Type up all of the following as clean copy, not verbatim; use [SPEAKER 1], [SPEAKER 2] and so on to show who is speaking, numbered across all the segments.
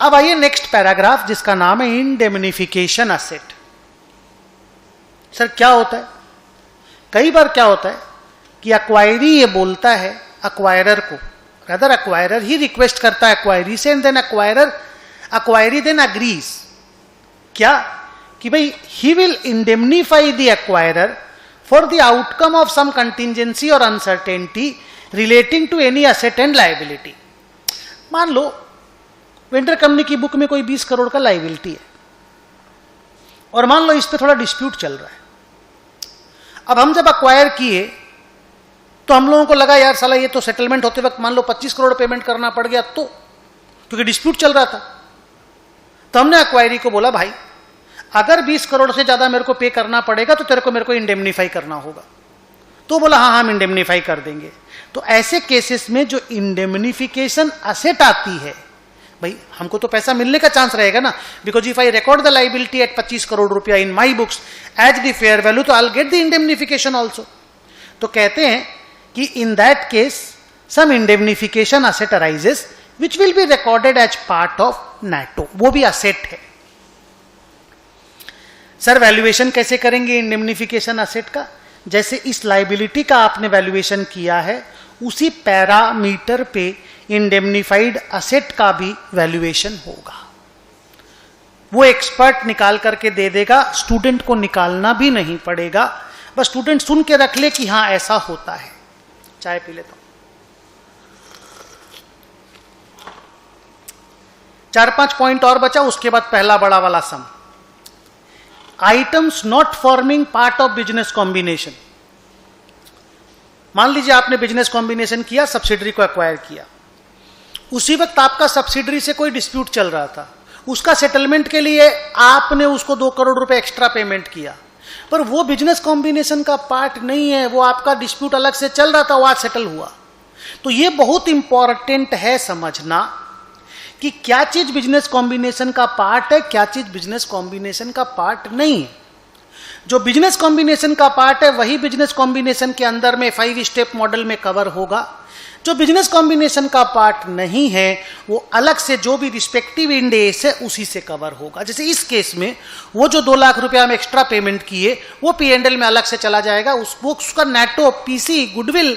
[SPEAKER 1] अब आइए next paragraph जिसका नाम है इंडेमनिफिकेशन असेट। सर क्या होता है? कई बार क्या होता है कि एक्वायरी ये बोलता है एक्वायरर को, रादर एक्वायरर ही रिक्वेस्ट करता है एक्वायरी से, and then acquiree then agrees क्या कि भाई he will indemnify the acquirer for the outcome of some contingency और uncertainty relating to any asset and liability. मान लो वेंडर कंपनी की बुक में कोई 20 करोड़ का लायबिलिटी है और मान लो इस पे थोड़ा डिस्प्यूट चल रहा है। अब हम जब अक्वायर किए तो हम लोगों को लगा यार साला ये तो सेटलमेंट होते वक्त मान लो 25 करोड़ पेमेंट करना पड़ गया, तो क्योंकि डिस्प्यूट चल रहा था। तो हमने अक्वायरी को बोला भाई अगर 20 करोड़ से ज्यादा मेरे को पे करना पड़ेगा तो तेरे को मेरे को इंडेमनीफाई करना होगा। तो बोला हाँ हम इंडेमनीफाई कर देंगे। तो ऐसे केसेस में जो इंडेमनिफिकेशन असेट आती है, भाई हमको तो पैसा मिलने का चांस रहेगा ना, because if I record the liability at 25 crore रुपया in my books as the fair value, तो I will get the indemnification also. तो कहते हैं कि in that case some indemnification asset arises which will be recorded as part of net, वो भी asset है। Sir valuation कैसे करेंगे इंडेमनिफिकेशन असेट का? जैसे इस लायबिलिटी का आपने वैल्यूएशन किया है उसी पैरामीटर पे इंडेमनिफाइड असेट का भी वैल्यूएशन होगा। वो एक्सपर्ट निकाल करके दे देगा, स्टूडेंट को निकालना भी नहीं पड़ेगा, बस स्टूडेंट सुन के रख ले कि हाँ ऐसा होता है। चाय पी लेता हूं। 4-5 पॉइंट और बचा, उसके बाद पहला बड़ा वाला सम। Items not forming part of business combination. मान लीजिए आपने बिजनेस कॉम्बिनेशन किया, सब्सिडरी को एक्वायर किया, उसी वक्त आपका सब्सिडरी से कोई डिस्प्यूट चल रहा था, उसका सेटलमेंट के लिए आपने उसको 2 करोड़ रुपए एक्स्ट्रा पेमेंट किया, पर वो बिजनेस कॉम्बिनेशन का पार्ट नहीं है, वो आपका डिस्प्यूट अलग से चल रहा था, वो आज सेटल हुआ। तो ये बहुत इंपॉर्टेंट है समझना कि क्या चीज बिजनेस कॉम्बिनेशन का पार्ट है, क्या चीज बिजनेस कॉम्बिनेशन का पार्ट नहीं है। जो बिजनेस कॉम्बिनेशन का पार्ट है वही बिजनेस कॉम्बिनेशन के अंदर में 5 स्टेप मॉडल में कवर होगा। जो बिजनेस कॉम्बिनेशन का पार्ट नहीं है वो अलग से जो भी रिस्पेक्टिव इंड एस है उसी से कवर होगा। जैसे इस केस में वो जो 2 लाख रुपया हम एक्स्ट्रा पेमेंट किए वो P&L में अलग से चला जाएगा, उसका नेटो, पीसी, गुडविल,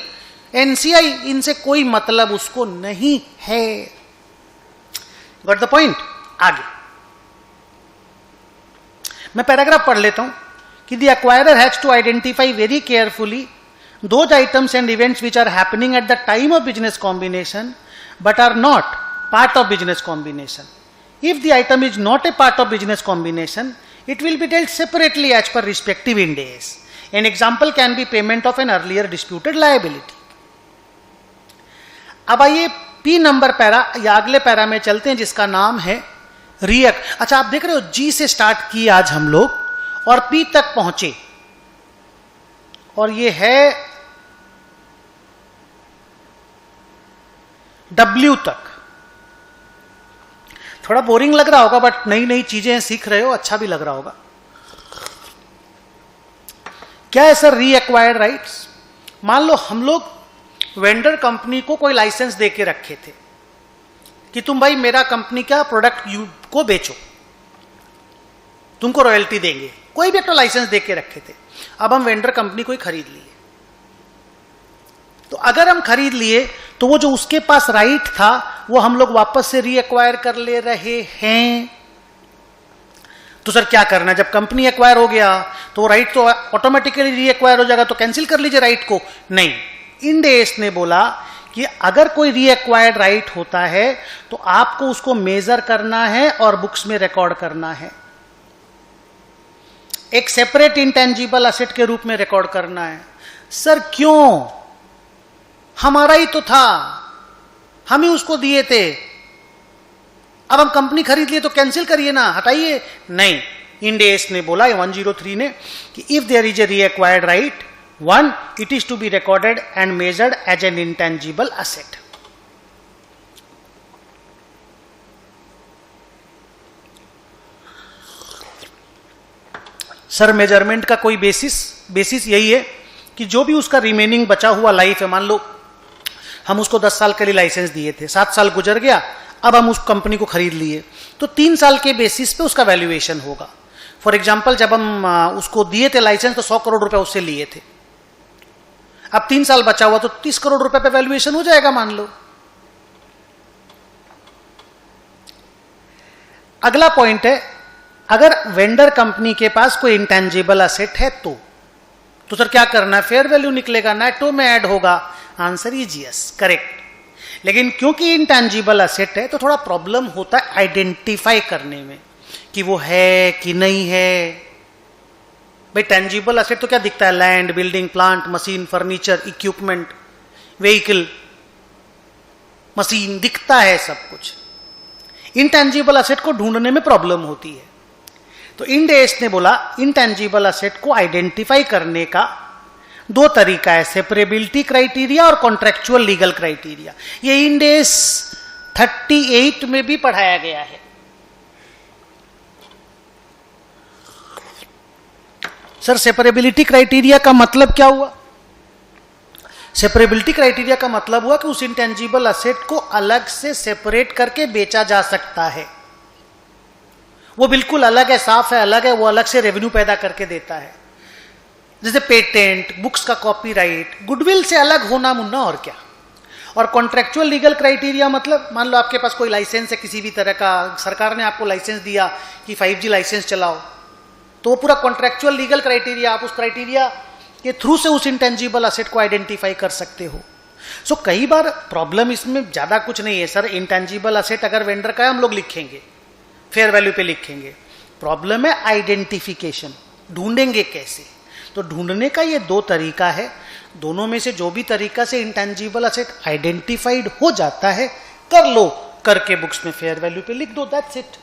[SPEAKER 1] एनसीआई, इनसे कोई मतलब उसको नहीं है। Got the point? आगे मैं पैराग्राफ पढ़ लेता हूं कि the acquirer has to identify very carefully those items and events which are happening at the time of business combination but are not part of business combination. If the item is not a part of business combination, it will be dealt separately as per respective Ind AS. An example can be payment of an earlier disputed liability. अब आइए P number para या अगले para में चलते हैं जिसका नाम है रिएक्ट। अच्छा आप देख रहे हो G से स्टार्ट की आज हम लोग और P तक पहुंचे और ये है W तक। थोड़ा बोरिंग लग रहा होगा बट नई नई चीजें सीख रहे हो, अच्छा भी लग रहा होगा। क्या है सर रीएक्वायर्ड राइट्स? मान लो हम लोग वेंडर कंपनी को कोई लाइसेंस दे के रखे थे कि तुम भाई मेरा कंपनी का प्रोडक्ट को बेचो, तुमको रॉयल्टी देंगे, कोई भी एक तो लाइसेंस दे के रखे थे। अब हम वेंडर कंपनी को ही खरीद लिए, तो अगर हम खरीद लिए तो वो जो उसके पास राइट था वो हम लोग वापस से रीएक्वायर कर ले रहे हैं। तो सर क्या करना है? जब कंपनी एक्वायर हो गया तो राइट तो ऑटोमेटिकली रीएक्वायर हो जाएगा, तो कैंसिल कर लीजिए राइट को। नहीं, इंड एस ने बोला कि अगर कोई रीएक्वायर्ड राइट होता है तो आपको उसको मेजर करना है और बुक्स में रिकॉर्ड करना है, एक सेपरेट इंटेंजिबल असेट के रूप में रिकॉर्ड करना है। सर क्यों? हमारा ही तो था, हम ही उसको दिए थे, अब हम कंपनी खरीद लिए तो कैंसिल करिए ना, हटाइए। नहीं, इंड एस ने बोला 103 ने कि if there is a reacquired right 1, it is to be recorded and measured as an intangible asset. Sir measurement का कोई बेसिस यही है कि जो भी उसका रिमेनिंग बचा हुआ लाइफ है, मान लो हम उसको 10 साल के लिए लाइसेंस दिए थे, 7 साल गुजर गया, अब हम उस कंपनी को खरीद लिए, तो 3 साल के बेसिस पे उसका वैल्यूएशन होगा। फॉर एग्जाम्पल, जब हम उसको दिए थे लाइसेंस तो 100 करोड़ रुपए उससे लिए थे, अब 3 साल बचा हुआ तो 30 करोड़ रुपए पे वैल्यूएशन हो जाएगा मान लो। अगला पॉइंट है, अगर वेंडर कंपनी के पास कोई इंटेंजिबल असेट है तो सर क्या करना है, फेयर वैल्यू निकलेगा, नेटो में ऐड होगा। Answer is yes, correct. लेकिन क्योंकि इंटेंजिबल असेट है तो थोड़ा प्रॉब्लम होता है आइडेंटिफाई करने में कि वो है कि नहीं है। भाई टेंजिबल असेट तो क्या दिखता है, land, building, plant, machine, furniture, equipment, vehicle, machine, दिखता है सब कुछ। इंटेंजिबल असेट को ढूंढने में प्रॉब्लम होती है। तो इंड एस ने बोला इंटेंजिबल असेट को आइडेंटिफाई करने का 2 तरीका है, सेपरेबिलिटी क्राइटेरिया और कॉन्ट्रेक्चुअल लीगल क्राइटेरिया। ये इंड एस 38 में भी पढ़ाया गया है। सर सेपरेबिलिटी क्राइटेरिया का मतलब क्या हुआ? सेपरेबिलिटी क्राइटेरिया का मतलब हुआ कि उस इंटेंजिबल असेट को अलग से सेपरेट करके बेचा जा सकता है। वो बिल्कुल अलग है, साफ है, अलग है, वो अलग से रेवेन्यू पैदा करके देता है। जैसे पेटेंट, बुक्स का कॉपीराइट, गुडविल से अलग होना मुन्ना और क्या। और कॉन्ट्रेक्चुअल लीगल क्राइटेरिया मतलब, मान लो आपके पास कोई लाइसेंस है किसी भी तरह का, सरकार ने आपको लाइसेंस दिया कि 5G लाइसेंस चलाओ, तो वो पूरा कॉन्ट्रेक्चुअल लीगल क्राइटेरिया, आप उस क्राइटेरिया के थ्रू से उस इंटेंजिबल असेट को आइडेंटिफाई कर सकते हो। सो कई बार प्रॉब्लम इसमें ज्यादा कुछ नहीं है सर, इंटेंजिबल असेट अगर वेंडर का है हम लोग लिखेंगे, फेयर वैल्यू पे लिखेंगे। प्रॉब्लम है आइडेंटिफिकेशन, ढूंढेंगे कैसे। तो ढूंढने का ये 2 तरीका है, दोनों में से जो भी तरीका से इंटेंजिबल असेट आइडेंटिफाइड हो जाता है कर लो, करके बुक्स में फेयर वैल्यू पे लिख दो, दैट्स इट।